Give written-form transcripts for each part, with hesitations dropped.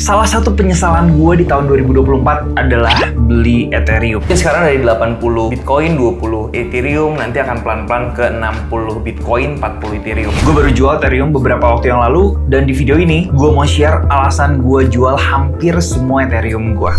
salah satu penyesalan gue di tahun 2024 adalah beli Ethereum. Jadi sekarang dari 80 Bitcoin, 20 Ethereum, nanti akan pelan-pelan ke 60 Bitcoin, 40 Ethereum. Gue baru jual Ethereum beberapa waktu yang lalu, dan di video ini gue mau share alasan gue jual hampir semua Ethereum gue.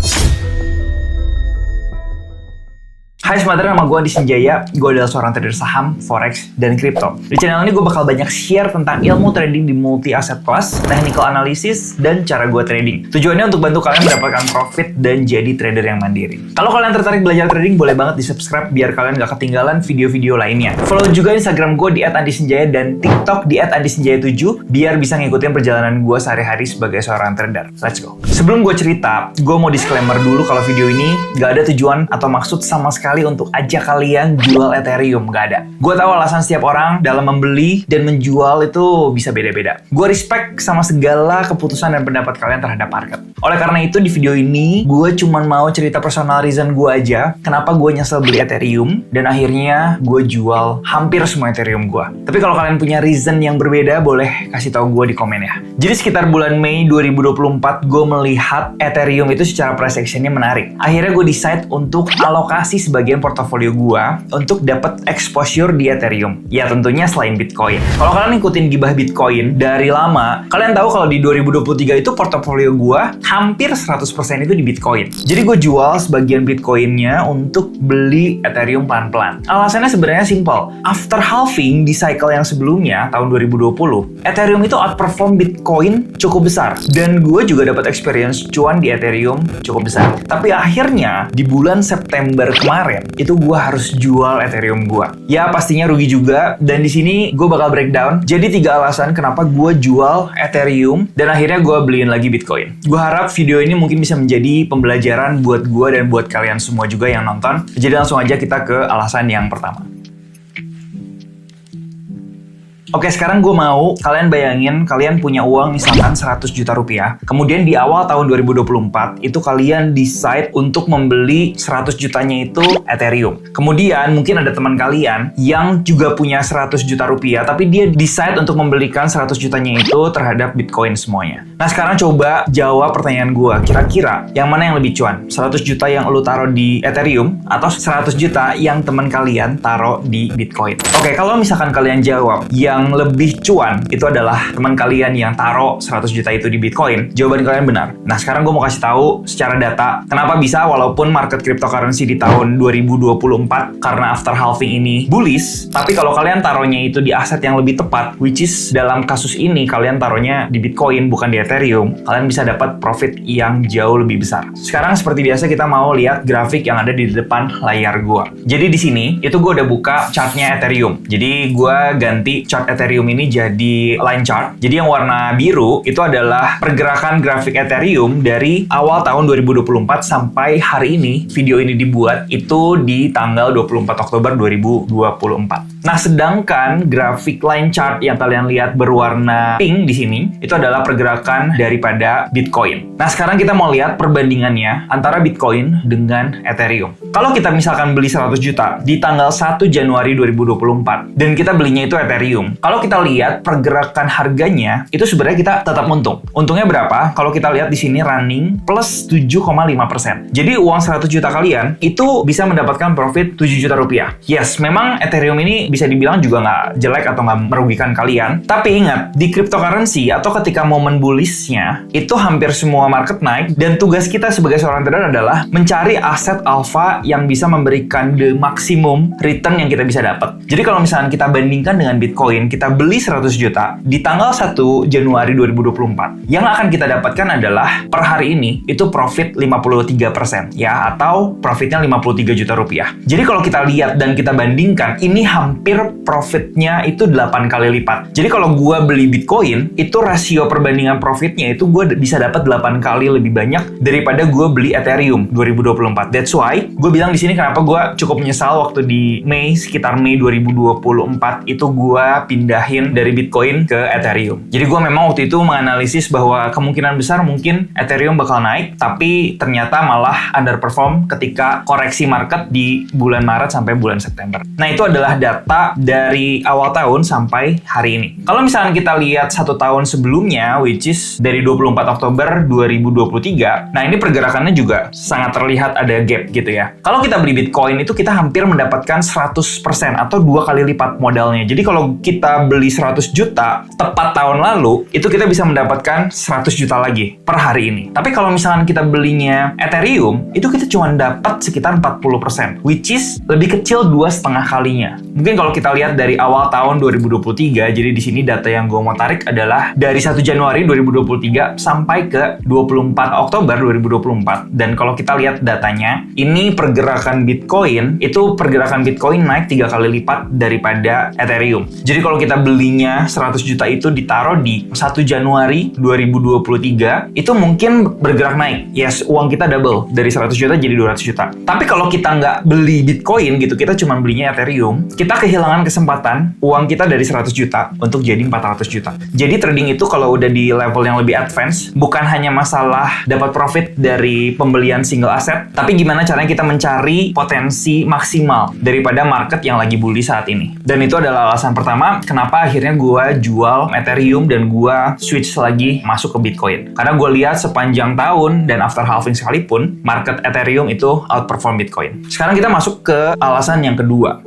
Hai Sobat Trader, nama gue Adi Senjaya. Gue adalah seorang trader saham, forex, dan kripto. Di channel ini gue bakal banyak share tentang ilmu trading di multi asset class, technical analysis, dan cara gue trading. Tujuannya untuk bantu kalian mendapatkan profit dan jadi trader yang mandiri. Kalau kalian tertarik belajar trading, boleh banget di subscribe biar kalian gak ketinggalan video-video lainnya. Follow juga Instagram gue di @andisenjaya dan TikTok di @andisenjaya7 biar bisa ngikutin perjalanan gue sehari-hari sebagai seorang trader. Let's go. Sebelum gue cerita, gue mau disclaimer dulu kalau video ini gak ada tujuan atau maksud sama sekali untuk ajak kalian jual Ethereum, gak ada. Gue tahu alasan setiap orang dalam membeli dan menjual itu bisa beda-beda. Gue respect sama segala keputusan dan pendapat kalian terhadap market. Oleh karena itu di video ini gue cuma mau cerita personal reason gue aja kenapa gue nyesel beli Ethereum dan akhirnya gue jual hampir semua Ethereum gue. Tapi kalau kalian punya reason yang berbeda, boleh kasih tahu gue di komen ya. Jadi sekitar bulan Mei 2024 gue melihat Ethereum itu secara price action-nya menarik. Akhirnya gue decide untuk alokasi sebagian portofolio gua untuk dapat exposure di Ethereum. Ya tentunya selain Bitcoin. Kalau kalian ngikutin gibah Bitcoin dari lama, kalian tahu kalau di 2023 itu portofolio gua hampir 100% itu di Bitcoin. Jadi gue jual sebagian Bitcoinnya untuk beli Ethereum pelan-pelan. Alasannya sebenarnya simple. After halving di cycle yang sebelumnya tahun 2020, Ethereum itu outperform Bitcoin cukup besar. Dan gue juga dapat experience cuan di Ethereum cukup besar. Tapi akhirnya di bulan September kemarin itu gue harus jual Ethereum gue. Ya pastinya rugi juga, dan di sini gue bakal breakdown. Jadi 3 alasan kenapa gue jual Ethereum dan akhirnya gue beliin lagi Bitcoin. Gue harap video ini mungkin bisa menjadi pembelajaran buat gue dan buat kalian semua juga yang nonton. Jadi langsung aja kita ke alasan yang pertama. Oke, sekarang gue mau kalian bayangin kalian punya uang misalkan 100 juta rupiah. Kemudian di awal tahun 2024 itu kalian decide untuk membeli 100 jutanya itu Ethereum. Kemudian mungkin ada teman kalian yang juga punya 100 juta rupiah tapi dia decide untuk membelikan 100 jutanya itu terhadap Bitcoin semuanya. Nah sekarang coba jawab pertanyaan gue. Kira-kira yang mana yang lebih cuan? 100 juta yang lu taruh di Ethereum atau 100 juta yang teman kalian taruh di Bitcoin? Oke, kalau misalkan kalian jawab yang lebih cuan itu adalah teman kalian yang taruh 100 juta itu di Bitcoin, jawaban kalian benar. Nah sekarang gue mau kasih tahu secara data kenapa bisa walaupun market cryptocurrency di tahun 2024 karena after halving ini bullish, tapi kalau kalian taruhnya itu di aset yang lebih tepat, which is dalam kasus ini kalian taruhnya di Bitcoin bukan di Ethereum, kalian bisa dapat profit yang jauh lebih besar. Sekarang seperti biasa kita mau lihat grafik yang ada di depan layar gue. Jadi di sini itu gue udah buka chartnya Ethereum. Jadi gue ganti chart Ethereum ini jadi line chart. Jadi yang warna biru itu adalah pergerakan grafik Ethereum dari awal tahun 2024 sampai hari ini video ini dibuat itu di tanggal 24 Oktober 2024. Nah, sedangkan grafik line chart yang kalian lihat berwarna pink di sini itu adalah pergerakan daripada Bitcoin. Nah, sekarang kita mau lihat perbandingannya antara Bitcoin dengan Ethereum. Kalau kita misalkan beli 100 juta di tanggal 1 Januari 2024 dan kita belinya itu Ethereum, kalau kita lihat pergerakan harganya itu sebenarnya kita tetap untung. Untungnya berapa? Kalau kita lihat di sini running plus 7,5%. Jadi uang 100 juta kalian itu bisa mendapatkan profit 7 juta rupiah. Yes, memang Ethereum ini bisa dibilang juga nggak jelek atau nggak merugikan kalian. Tapi ingat, di cryptocurrency atau ketika momen bullishnya itu hampir semua market naik dan tugas kita sebagai seorang trader adalah mencari aset alpha yang bisa memberikan the maximum return yang kita bisa dapat. Jadi kalau misalnya kita bandingkan dengan Bitcoin, kita beli 100 juta di tanggal 1 Januari 2024. Yang akan kita dapatkan adalah per hari ini itu profit 53% ya, atau profitnya 53 juta rupiah. Jadi kalau kita lihat dan kita bandingkan, ini hampir profitnya itu 8 kali lipat. Jadi kalau gue beli Bitcoin, itu rasio perbandingan profitnya itu gue bisa dapat 8 kali lebih banyak daripada gue beli Ethereum 2024. That's why gue bilang di sini kenapa gue cukup menyesal waktu di sekitar Mei 2024 itu gue pindahin dari Bitcoin ke Ethereum. Jadi gue memang waktu itu menganalisis bahwa kemungkinan besar mungkin Ethereum bakal naik, tapi ternyata malah underperform ketika koreksi market di bulan Maret sampai bulan September. Nah, itu adalah data dari awal tahun sampai hari ini. Kalau misalnya kita lihat 1 tahun sebelumnya, which is dari 24 Oktober 2023, nah ini pergerakannya juga sangat terlihat ada gap gitu ya. Kalau kita beli Bitcoin itu kita hampir mendapatkan 100% atau 2 kali lipat modalnya. Jadi kalau kita beli 100 juta tepat tahun lalu, itu kita bisa mendapatkan 100 juta lagi per hari ini. Tapi kalau misalkan kita belinya Ethereum, itu kita cuma dapat sekitar 40%, which is lebih kecil 2,5 kalinya. Mungkin kalau kita lihat dari awal tahun 2023, jadi di sini data yang gue mau tarik adalah dari 1 Januari 2023 sampai ke 24 Oktober 2024. Dan kalau kita lihat datanya, ini pergerakan Bitcoin, itu pergerakan Bitcoin naik 3 kali lipat daripada Ethereum. Jadi kalau kita belinya 100 juta itu ditaruh di 1 Januari 2023, itu mungkin bergerak naik. Yes, uang kita double. Dari 100 juta jadi 200 juta. Tapi kalau kita nggak beli Bitcoin gitu, kita cuma belinya Ethereum, kita kehilangan kesempatan uang kita dari 100 juta untuk jadi 400 juta. Jadi trading itu kalau udah di level yang lebih advance, bukan hanya masalah dapat profit dari pembelian single asset, tapi gimana caranya kita mencari potensi maksimal daripada market yang lagi bullish saat ini. Dan itu adalah alasan pertama kenapa akhirnya gue jual Ethereum dan gue switch lagi masuk ke Bitcoin. Karena gue lihat sepanjang tahun dan after halving sekalipun, market Ethereum itu outperform Bitcoin. Sekarang kita masuk ke alasan yang kedua.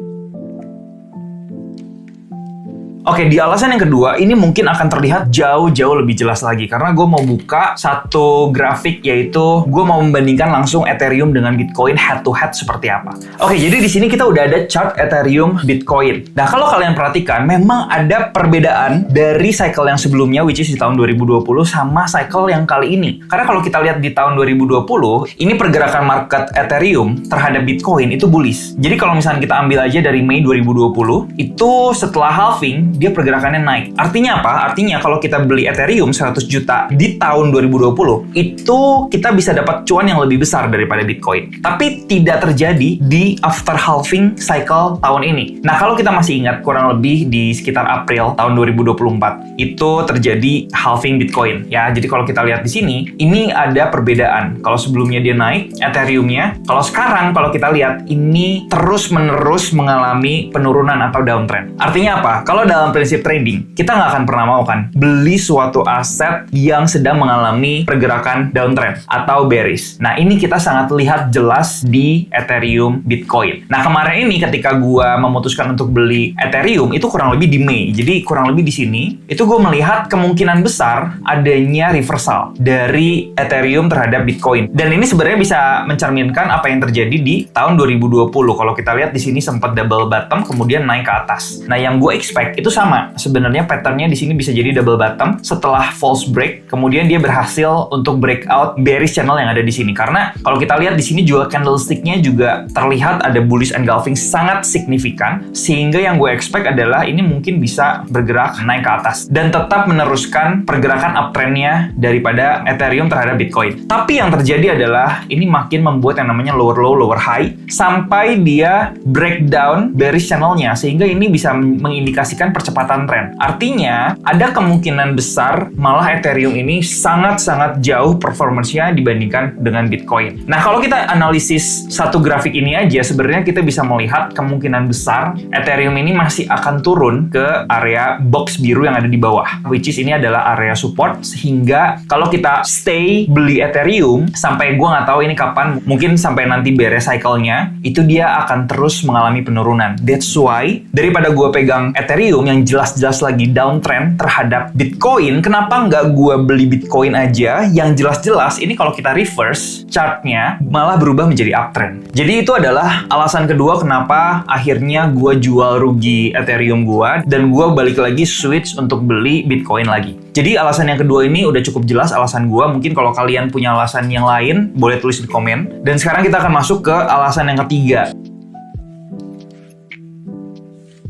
Oke, di alasan yang kedua, ini mungkin akan terlihat jauh-jauh lebih jelas lagi. Karena gue mau buka satu grafik, yaitu gue mau membandingkan langsung Ethereum dengan Bitcoin head-to-head seperti apa. Oke, jadi di sini kita udah ada chart Ethereum Bitcoin. Nah, kalau kalian perhatikan, memang ada perbedaan dari cycle yang sebelumnya, which is di tahun 2020, sama cycle yang kali ini. Karena kalau kita lihat di tahun 2020, ini pergerakan market Ethereum terhadap Bitcoin itu bullish. Jadi kalau misalnya kita ambil aja dari Mei 2020, itu setelah halving, dia pergerakannya naik. Artinya apa? Artinya kalau kita beli Ethereum 100 juta di tahun 2020, itu kita bisa dapat cuan yang lebih besar daripada Bitcoin. Tapi tidak terjadi di after halving cycle tahun ini. Nah, kalau kita masih ingat kurang lebih di sekitar April tahun 2024, itu terjadi halving Bitcoin. Ya, jadi kalau kita lihat di sini, ini ada perbedaan. Kalau sebelumnya dia naik, Ethereum-nya. Kalau sekarang, kalau kita lihat, ini terus-menerus mengalami penurunan atau downtrend. Artinya apa? Kalau dalam prinsip trading, kita nggak akan pernah mau kan beli suatu aset yang sedang mengalami pergerakan downtrend atau bearish. Nah, ini kita sangat lihat jelas di Ethereum Bitcoin. Nah, kemarin ini ketika gua memutuskan untuk beli Ethereum, itu kurang lebih di Mei. Jadi kurang lebih di sini, itu gue melihat kemungkinan besar adanya reversal dari Ethereum terhadap Bitcoin. Dan ini sebenarnya bisa mencerminkan apa yang terjadi di tahun 2020. Kalau kita lihat di sini sempat double bottom, kemudian naik ke atas. Nah, yang gue expect itu sama. Sebenarnya patternnya di sini bisa jadi double bottom setelah false break, kemudian dia berhasil untuk breakout bearish channel yang ada di sini. Karena kalau kita lihat di sini juga candlestick-nya juga terlihat ada bullish engulfing sangat signifikan, sehingga yang gue expect adalah ini mungkin bisa bergerak naik ke atas dan tetap meneruskan pergerakan uptrend-nya daripada Ethereum terhadap Bitcoin. Tapi yang terjadi adalah ini makin membuat yang namanya lower low, lower high sampai dia breakdown bearish channel-nya, sehingga ini bisa mengindikasikan percepatan tren. Artinya, ada kemungkinan besar malah Ethereum ini sangat-sangat jauh performance-nya dibandingkan dengan Bitcoin. Nah, kalau kita analisis satu grafik ini aja, sebenarnya kita bisa melihat kemungkinan besar Ethereum ini masih akan turun ke area box biru yang ada di bawah, which is ini adalah area support, sehingga kalau kita stay beli Ethereum, sampai gue nggak tahu ini kapan, mungkin sampai nanti beres cycle-nya, itu dia akan terus mengalami penurunan. That's why, daripada gue pegang Ethereum yang jelas-jelas lagi downtrend terhadap Bitcoin, kenapa nggak gue beli Bitcoin aja yang jelas-jelas ini kalau kita reverse chartnya malah berubah menjadi uptrend. Jadi itu adalah alasan kedua kenapa akhirnya gue jual rugi Ethereum gue dan gue balik lagi switch untuk beli Bitcoin lagi. Jadi alasan yang kedua ini udah cukup jelas alasan gue. Mungkin kalau kalian punya alasan yang lain boleh tulis di komen. Dan sekarang kita akan masuk ke alasan yang ketiga.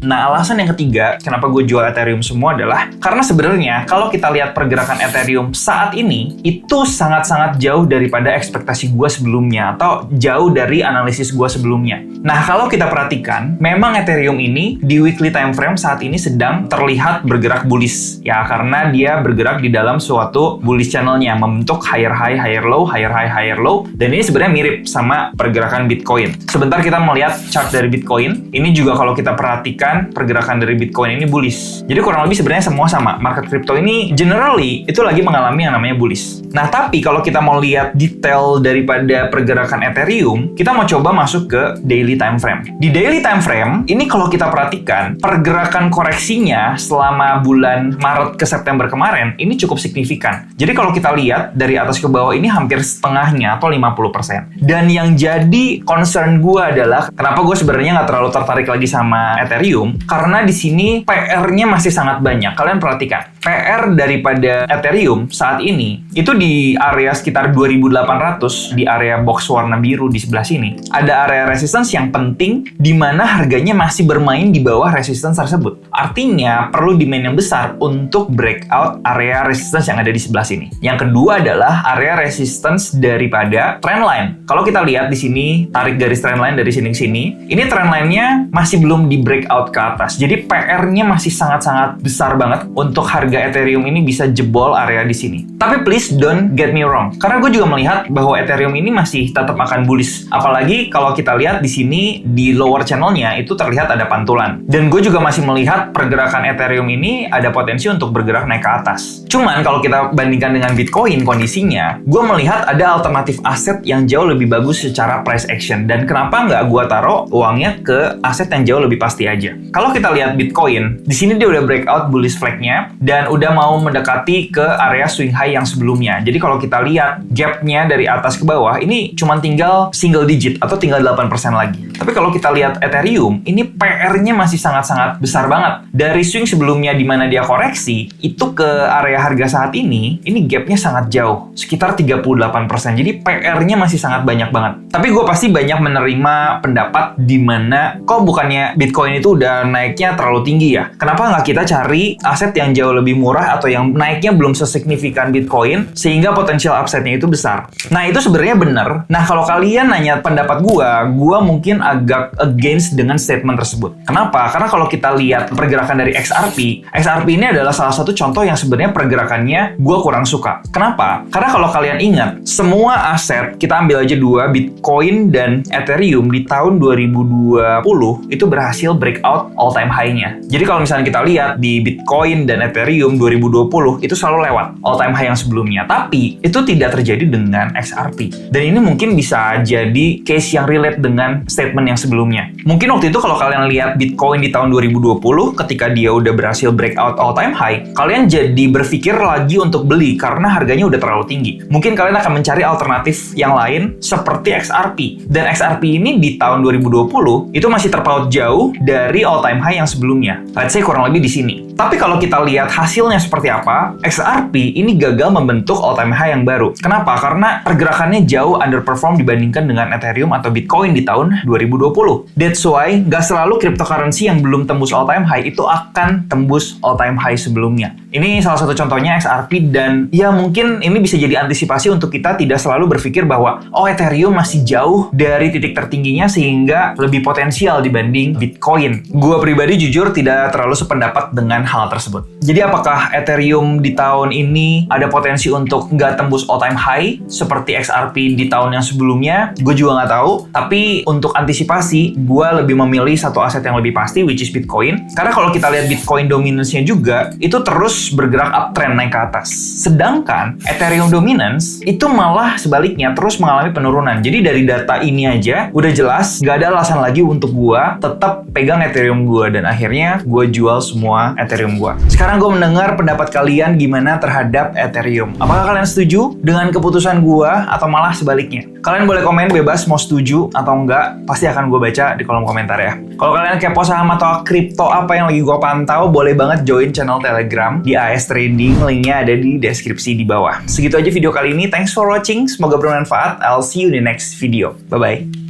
Nah, alasan yang ketiga kenapa gue jual Ethereum semua adalah karena sebenarnya kalau kita lihat pergerakan Ethereum saat ini itu sangat-sangat jauh daripada ekspektasi gue sebelumnya atau jauh dari analisis gue sebelumnya. Nah, kalau kita perhatikan, memang Ethereum ini di weekly time frame saat ini sedang terlihat bergerak bullish ya, karena dia bergerak di dalam suatu bullish channelnya, membentuk higher high, higher low, higher high, higher low, dan ini sebenarnya mirip sama pergerakan Bitcoin. Sebentar kita melihat chart dari Bitcoin, ini juga kalau kita perhatikan pergerakan dari Bitcoin ini bullish. Jadi kurang lebih sebenarnya semua sama. Market crypto ini generally itu lagi mengalami yang namanya bullish. Nah, tapi kalau kita mau lihat detail daripada pergerakan Ethereum, kita mau coba masuk ke daily time frame. Di daily time frame, ini kalau kita perhatikan, pergerakan koreksinya selama bulan Maret ke September kemarin, ini cukup signifikan. Jadi kalau kita lihat dari atas ke bawah ini hampir setengahnya atau 50%. Dan yang jadi concern gue adalah, kenapa gue sebenarnya nggak terlalu tertarik lagi sama Ethereum, karena di sini PR-nya masih sangat banyak. Kalian perhatikan, PR daripada Ethereum saat ini, itu di area sekitar 2800, di area box warna biru di sebelah sini, ada area resistance yang penting di mana harganya masih bermain di bawah resistance tersebut. Artinya, perlu demand yang besar untuk breakout area resistance yang ada di sebelah sini. Yang kedua adalah area resistance daripada trendline. Kalau kita lihat di sini, tarik garis trendline dari sini ke sini, ini trendline-nya masih belum di breakout ke atas. Jadi PR-nya masih sangat-sangat besar banget untuk harga Ethereum ini bisa jebol area di sini. Tapi please don't get me wrong, karena gue juga melihat bahwa Ethereum ini masih tetap akan bullish. Apalagi kalau kita lihat di sini di lower channel-nya itu terlihat ada pantulan. Dan gue juga masih melihat pergerakan Ethereum ini ada potensi untuk bergerak naik ke atas. Cuman kalau kita bandingkan dengan Bitcoin kondisinya, gue melihat ada alternatif aset yang jauh lebih bagus secara price action. Dan kenapa nggak gue taruh uangnya ke aset yang jauh lebih pasti aja? Kalau kita lihat Bitcoin, di sini dia udah breakout bullish flag-nya dan udah mau mendekati ke area swing high yang sebelumnya. Jadi kalau kita lihat gap-nya dari atas ke bawah, ini cuma tinggal single digit atau tinggal 8% lagi. Tapi kalau kita lihat Ethereum, ini PR-nya masih sangat-sangat besar banget. Dari swing sebelumnya di mana dia koreksi, itu ke area harga saat ini gap-nya sangat jauh, sekitar 38%. Jadi PR-nya masih sangat banyak banget. Tapi gue pasti banyak menerima pendapat di mana kok bukannya Bitcoin itu udah naiknya terlalu tinggi ya? Kenapa nggak kita cari aset yang jauh lebih murah atau yang naiknya belum sesignifikan Bitcoin sehingga potensial upside-nya itu besar? Nah, itu sebenarnya benar. Nah, kalau kalian nanya pendapat gue mungkin agak against dengan statement tersebut. Kenapa? Karena kalau kita lihat pergerakan dari XRP ini adalah salah satu contoh yang sebenarnya pergerakannya gue kurang suka. Kenapa? Karena kalau kalian ingat, semua aset, kita ambil aja dua, Bitcoin dan Ethereum di tahun 2020 itu berhasil breakout all time high-nya. Jadi kalau misalnya kita lihat di Bitcoin dan Ethereum 2020 itu selalu lewat all time high yang sebelumnya. Tapi itu tidak terjadi dengan XRP. Dan ini mungkin bisa jadi case yang relate dengan statement yang sebelumnya. Mungkin waktu itu kalau kalian lihat Bitcoin di tahun 2020 ketika dia udah berhasil breakout all time high, kalian jadi berpikir lagi untuk beli karena harganya udah terlalu tinggi. Mungkin kalian akan mencari alternatif yang lain seperti XRP. Dan XRP ini di tahun 2020 itu masih terpaut jauh dari all time high yang sebelumnya. Let's say kurang lebih di sini. Tapi kalau kita lihat hasilnya seperti apa, XRP ini gagal membentuk all time high yang baru. Kenapa? Karena pergerakannya jauh underperform dibandingkan dengan Ethereum atau Bitcoin di tahun 2020. That's why nggak selalu cryptocurrency yang belum tembus all time high itu akan tembus all time high sebelumnya. Ini salah satu contohnya XRP, dan ya mungkin ini bisa jadi antisipasi untuk kita tidak selalu berpikir bahwa Ethereum masih jauh dari titik tertingginya sehingga lebih potensial dibanding Bitcoin. Gua pribadi jujur tidak terlalu sependapat dengan hal tersebut. Jadi apakah Ethereum di tahun ini ada potensi untuk nggak tembus all time high seperti XRP di tahun yang sebelumnya? Gue juga nggak tahu. Tapi untuk antisipasi, gue lebih memilih satu aset yang lebih pasti, which is Bitcoin. Karena kalau kita lihat Bitcoin dominance-nya juga, itu terus bergerak uptrend naik ke atas. Sedangkan Ethereum dominance itu malah sebaliknya terus mengalami penurunan. Jadi dari data ini aja udah jelas nggak ada alasan lagi untuk gue tetap pegang Ethereum gue, dan akhirnya gue jual semua Ethereum gue. Sekarang gue mendengar pendapat kalian gimana terhadap Ethereum. Apakah kalian setuju dengan keputusan gue atau malah sebaliknya? Kalian boleh komen bebas mau setuju atau enggak, pasti akan gue baca di kolom komentar ya. Kalau kalian kepo saham atau kripto apa yang lagi gue pantau, boleh banget join channel Telegram di AS Trading, linknya ada di deskripsi di bawah. Segitu aja video kali ini, thanks for watching, semoga bermanfaat, I'll see you in the next video. Bye-bye.